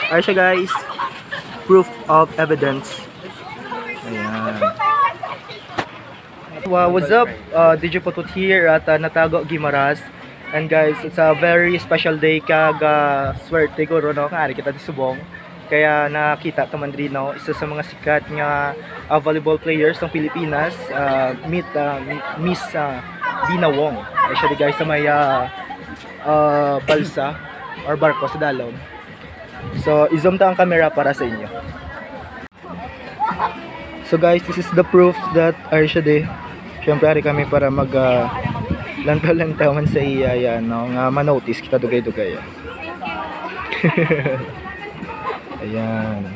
Ayun siya guys. Proof of evidence. Ayan. Wow, what's up? DJ Potut here at Natago Gimaras. And guys, it's a very special day kaga swerte ko no nga kita di subong. Kaya nakita taman rin no, isa sa mga sikat nga volleyball players ng Pilipinas, Miss Dina Wong. Ay siya di guys sa may balsa or barko sa dalom. So, i-zoom ta ang camera para sa inyo. So guys, this is the proof that Arshade, syempre ari kami para mag lantaw-lantawan sa iya yan, no? Nga manotice kita dugay-dugay. Ayan.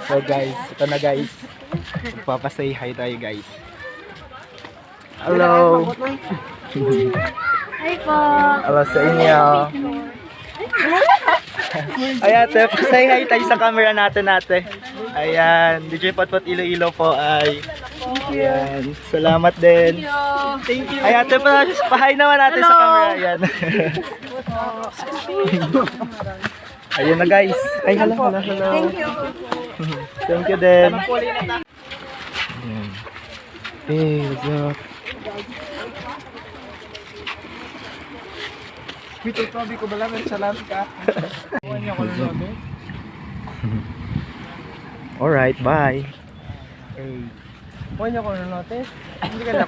So guys, ito na guys. Magpapasay hi tayo guys. Hello. Hi po. Hello sa inyo. Ayan, say hi tayo sa camera natin. Ayan, DJ Potpot Iloilo po ay. Ayan, salamat din. Thank you. Ayan, pahay naman natin sa camera. Ayan. Ayun na guys. Ay, hello. Thank you. Thank you din. Ayan. Hey, what's up? Ito sabi ko ba lang, salamat ka. Alright, bye. Huwag niyo ko na notice. Hindi ka na